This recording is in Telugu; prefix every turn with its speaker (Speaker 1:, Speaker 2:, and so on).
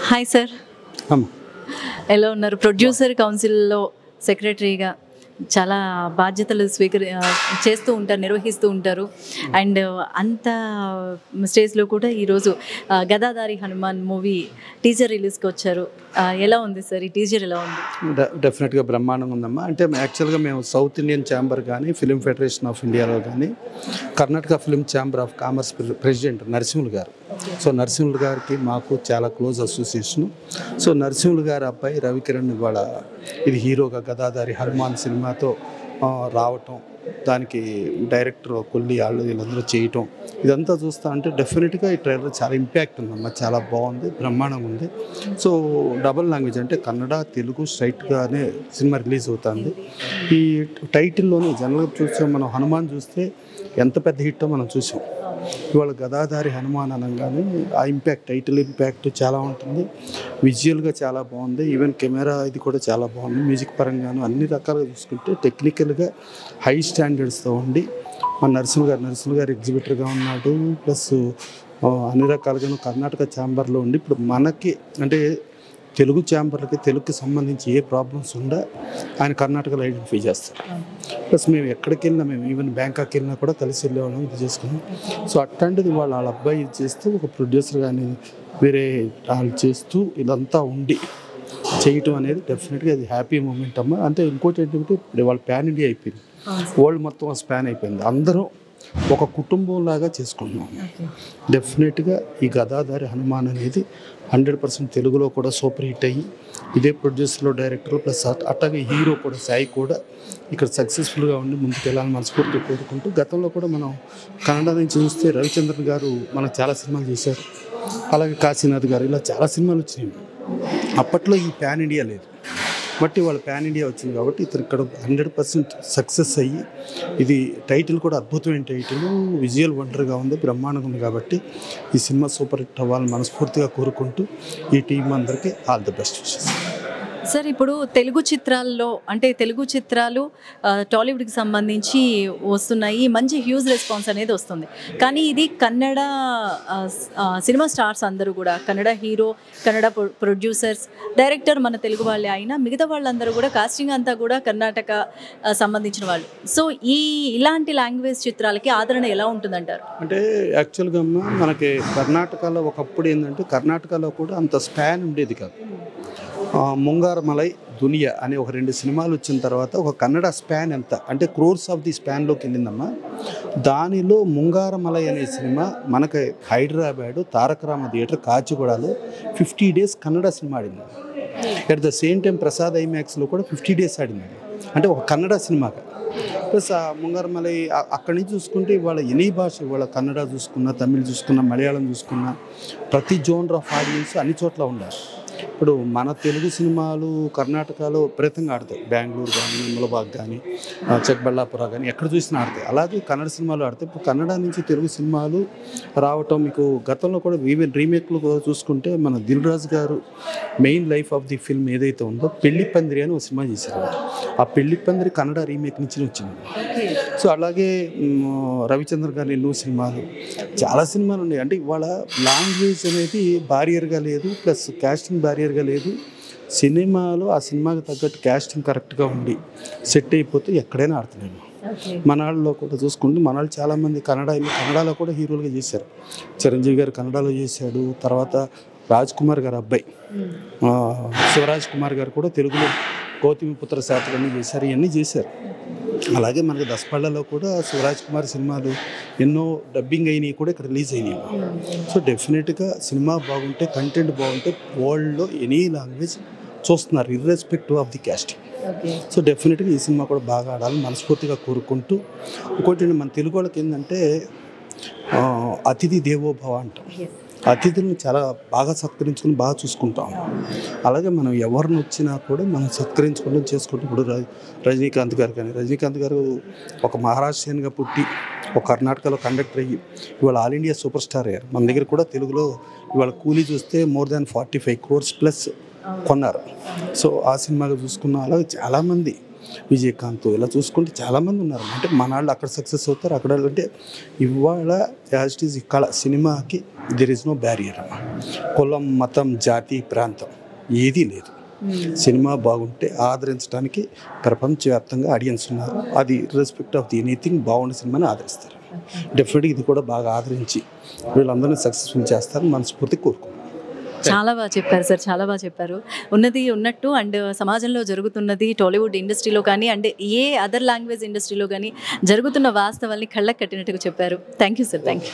Speaker 1: హాయ్ సార్, ఎలా ఉన్నారు? ప్రొడ్యూసర్ కౌన్సిల్లో సెక్రటరీగా చాలా బాధ్యతలు చేస్తూ ఉంటారు, నిర్వహిస్తూ ఉంటారు. అండ్ అంత స్టేజ్లో కూడా ఈరోజు గదాదారి హనుమాన్ మూవీ టీజర్ రిలీజ్కి వచ్చారు. ఎలా ఉంది సార్ ఈ టీజర్? ఎలా ఉంది?
Speaker 2: డెఫినెట్గా బ్రహ్మాండంగా ఉందమ్మా. అంటే యాక్చువల్గా మేము సౌత్ ఇండియన్ ఛాంబర్ కానీ, ఫిలిం ఫెడరేషన్ ఆఫ్ ఇండియాలో కానీ, Karnataka film chamber of commerce president Narasimhulu గారు. సో నరసింహులు గారికి మాకు చాలా క్లోజ్ అసోసియేషను. సో నరసింహులు గారి అబ్బాయి రవికిరణ్ ఇవాళ ఇది హీరోగా గదాదారి హనుమాన్ సినిమాతో రావటం, దానికి డైరెక్టర్ కొల్లి వాళ్ళు వీళ్ళందరూ చేయటం, ఇదంతా చూస్తూ అంటే డెఫినెట్గా ఈ ట్రైలర్ చాలా ఇంపాక్ట్ ఉందమ్మా. చాలా బాగుంది, బ్రహ్మాండంగా ఉంది. సో డబుల్ లాంగ్వేజ్ అంటే కన్నడ తెలుగు స్ట్రైట్గానే సినిమా రిలీజ్ అవుతుంది. ఈ టైటిల్లోనే జనరల్గా చూస్తే మనం హనుమాన్ చూస్తే ఎంత పెద్ద హిట్టో మనం చూసాం. ఇవాళ గదాధారి హనుమాన్ అనగానే ఆ ఇంపాక్ట్, టైటిల్ ఇంపాక్ట్ చాలా ఉంటుంది. విజువల్గా చాలా బాగుంది. ఈవెన్ కెమెరా ఇది కూడా చాలా బాగుంది. మ్యూజిక్ పరంగాను అన్ని రకాలుగా చూసుకుంటే టెక్నికల్గా హై స్టాండర్డ్స్తో ఉండి మన నరసింహ గారు ఎగ్జిబిటర్గా ఉన్నాడు. ప్లస్ అన్ని రకాలుగాను కర్ణాటక ఛాంబర్లో ఉండి ఇప్పుడు మనకి అంటే తెలుగు ఛాంబర్లకి తెలుగుకి సంబంధించి ఏ ప్రాబ్లమ్స్ ఉండా ఆయన కర్ణాటకలో ఐడెంటిఫై చేస్తారు. ప్లస్ మేము ఎక్కడికి వెళ్ళినా, మేము ఈవెన్ బ్యాంకాక్ వెళ్ళినా కూడా కలిసి వెళ్ళేవాళ్ళం, ఇది చేసుకున్నాం. సో అట్లాంటిది వాళ్ళ అబ్బాయి ఇది చేస్తూ ఒక ప్రొడ్యూసర్ కానీ వేరే వాళ్ళు చేస్తూ ఇదంతా ఉండి చేయటం అనేది డెఫినెట్గా అది హ్యాపీ మూమెంట్ అమ్మ. అంటే ఇంకోటి ఏంటంటే ఇప్పుడు వాళ్ళ ప్యాన్ ఇండియా అయిపోయింది, వరల్డ్ మొత్తం స్పాన్ అయిపోయింది. అందరూ ఒక కుటుంబంలాగా చేసుకుంటున్నాం. డెఫినెట్గా ఈ గదాధారి హనుమాన్ అనేది 100% తెలుగులో కూడా సూపర్ హిట్ అయ్యి ఇదే ప్రొడ్యూసర్లో డైరెక్టర్లు ప్లస్ అట్లాగే హీరో కూడా సాయి కూడా ఇక్కడ సక్సెస్ఫుల్గా ఉండి ముందుకు వెళ్ళాలని మనస్ఫూర్తిగా కోరుకుంటూ, గతంలో కూడా మనం కన్నడ నుంచి చూస్తే రవిచంద్రన్ గారు మనకు చాలా సినిమాలు చేశారు, అలాగే కాశీనాథ్ గారు, ఇలా చాలా సినిమాలు వచ్చినాయి. అప్పట్లో ఈ ప్యాన్ ఇండియా లేదు, బట్ వాళ్ళ ప్యాన్ ఇండియా వచ్చింది కాబట్టి ఇతను ఇక్కడ 100% సక్సెస్ అయ్యి, ఇది టైటిల్ కూడా అద్భుతమైన టైటిల్, విజువల్ వండర్గా ఉంది, బ్రహ్మాండంగా ఉంది. కాబట్టి ఈ సినిమా సూపర్ హిట్ అవ్వాలని మనస్ఫూర్తిగా కోరుకుంటూ ఈ టీం అందరికీ all the best wishes.
Speaker 1: Sir, ఇప్పుడు తెలుగు చిత్రాల్లో అంటే తెలుగు చిత్రాలు టాలీవుడ్కి సంబంధించి వస్తున్నాయి, మంచి హ్యూజ్ రెస్పాన్స్ అనేది వస్తుంది. కానీ ఇది కన్నడ సినిమా స్టార్స్ అందరూ కూడా, Kannada hero, Kannada producers, director మన తెలుగు వాళ్ళే అయినా మిగతా వాళ్ళందరూ కూడా కాస్టింగ్ అంతా కూడా కర్ణాటక సంబంధించిన వాళ్ళు. సో ఇలాంటి లాంగ్వేజ్ చిత్రాలకి ఆదరణ ఎలా ఉంటుందంటారు?
Speaker 2: అంటే యాక్చువల్గా మనకి కర్ణాటకలో ఒకప్పుడు ఏంటంటే కర్ణాటకలో కూడా అంత స్పాన్ ఉండేది కాదు. ముంగారమలై దునియా అనే ఒక 2 సినిమాలు వచ్చిన తర్వాత ఒక కన్నడ స్పాన్ ఎంత అంటే క్రోర్స్ ఆఫ్ ది స్పాన్లోకి వెళ్ళిందమ్మా. దానిలో ముంగారమలై అనే సినిమా మనకి హైదరాబాదు తారక రామ థియేటర్ కాచిగూడలో 50 days కన్నడ సినిమా ఆడింది. At the same time Prasad ఐమాక్స్లో కూడా 50 days ఆడింది. అంటే ఒక కన్నడ సినిమాగా. ప్లస్ ఆ ముంగారమలై అక్కడి నుంచి చూసుకుంటే ఇవాళ ఎనీ భాష, ఇవాళ కన్నడ చూసుకున్నా, తమిళ్ చూసుకున్నా, మలయాళం చూసుకున్నా, ప్రతి జోనర్ ఆఫ్ ఆడియన్స్ అన్ని చోట్ల ఉండాలి. ఇప్పుడు మన తెలుగు సినిమాలు కర్ణాటకలో విపరీతంగా ఆడతాయి, బెంగళూరు కానీ, ములబాగ్ కానీ, చెక్బళ్ళాపుర కానీ, ఎక్కడ చూసినా ఆడతాయి. అలాగే కన్నడ సినిమాలు ఆడతాయి. ఇప్పుడు కన్నడ నుంచి తెలుగు సినిమాలు రావటం మీకు గతంలో కూడా ఈవెన్ రీమేక్లు కూడా చూసుకుంటే మన దిల్ రాజు గారు main life of the film ఏదైతే ఉందో పెళ్లి పందిరి అని ఒక సినిమా చేశారు. ఆ పెళ్లి పందిరి కన్నడ రీమేక్ నుంచి వచ్చింది. సో అలాగే రవిచంద్ర గారి ఎన్నో సినిమాలు, చాలా సినిమాలు ఉన్నాయి. అంటే ఇవాళ లాంగ్వేజ్ అనేది బారియర్గా లేదు, ప్లస్ కాస్టింగ్ బారియర్గా లేదు. సినిమాలో ఆ సినిమాకి తగ్గట్టు కాస్టింగ్ కరెక్ట్గా ఉండి సెట్ అయిపోతే ఎక్కడైనా ఆడుతున్నాము. మనాళ్ళలో కూడా చూసుకుంటే మనాళ్ళు చాలామంది కన్నడలో కూడా హీరోలుగా చేశారు. చిరంజీవి గారు కన్నడలో చేశాడు. తర్వాత రాజ్ కుమార్ గారు అబ్బాయి శివరాజ్ కుమార్ గారు కూడా తెలుగులో గౌతమిపుత్ర శాతకర్ణి చేశారు, ఇవన్నీ చేశారు. అలాగే మనకి దసపళ్ళలో కూడా శివరాజ్ కుమార్ సినిమాలు ఎన్నో డబ్బింగ్ అయినవి కూడా ఇక్కడ రిలీజ్ అయినాయి. సో డెఫినెట్గా సినిమా బాగుంటే, కంటెంట్ బాగుంటే వరల్డ్లో ఎనీ లాంగ్వేజ్ చూస్తున్నారు irrespective of the casting. So డెఫినెట్గా ఈ సినిమా కూడా బాగా ఆడాలని మనస్ఫూర్తిగా కోరుకుంటూ, ఇంకోటి మన తెలుగు వాళ్ళకి ఏంటంటే అతిథి దేవోభవ అంటాం. అతిథులను చాలా బాగా సత్కరించుకుని బాగా చూసుకుంటాం. అలాగే మనం ఎవరిని వచ్చినా కూడా మనం సత్కరించుకుంటూ చేసుకుంటూ, ఇప్పుడు రజనీకాంత్ గారు ఒక మహారాష్ట్రియన్గా పుట్టి ఒక కర్ణాటకలో కండక్టర్ అయ్యి ఇవాళ ఆల్ ఇండియా సూపర్ స్టార్ అయ్యారు. మన దగ్గర కూడా తెలుగులో ఇవాళ కూలీ చూస్తే more than 45 crores ప్లస్ కొన్నారు. సో ఆ సినిమాగా చూసుకున్న అలాగే చాలామంది విజయకాంత్ ఇలా చూసుకుంటే చాలామంది ఉన్నారు. అంటే మన వాళ్ళు అక్కడ సక్సెస్ అవుతారు, అక్కడ అంటే ఇవాళ యాజ్ ఇట్ ఈజ్ ఇక్కడ సినిమాకి దెర్ ఇస్ నో బ్యారియర్ అమ్మ. కులం, మతం, జాతి, ప్రాంతం ఏదీ లేదు. సినిమా బాగుంటే ఆదరించడానికి ప్రపంచవ్యాప్తంగా ఆడియన్స్ ఉన్నారు. అది రెస్పెక్ట్ ఆఫ్ ది ఎనీథింగ్ బాగున్న సినిమాని ఆదరిస్తారు. డెఫినెట్గా ఇది కూడా బాగా ఆదరించి వీళ్ళందరినీ సక్సెస్ఫుల్ చేస్తారని మనస్ఫూర్తి కోరుకుంటున్నాను.
Speaker 1: చాలా బాగా చెప్పారు సార్, చాలా బాగా చెప్పారు. ఉన్నది ఉన్నట్టు అండ్ సమాజంలో జరుగుతున్నది టాలీవుడ్ ఇండస్ట్రీలో కానీ అండ్ ఏ అదర్ లాంగ్వేజ్ ఇండస్ట్రీలో కానీ జరుగుతున్న వాస్తవాల్ని కళ్ళకు కట్టినట్టుగా చెప్పారు. Thank you sir, thank you.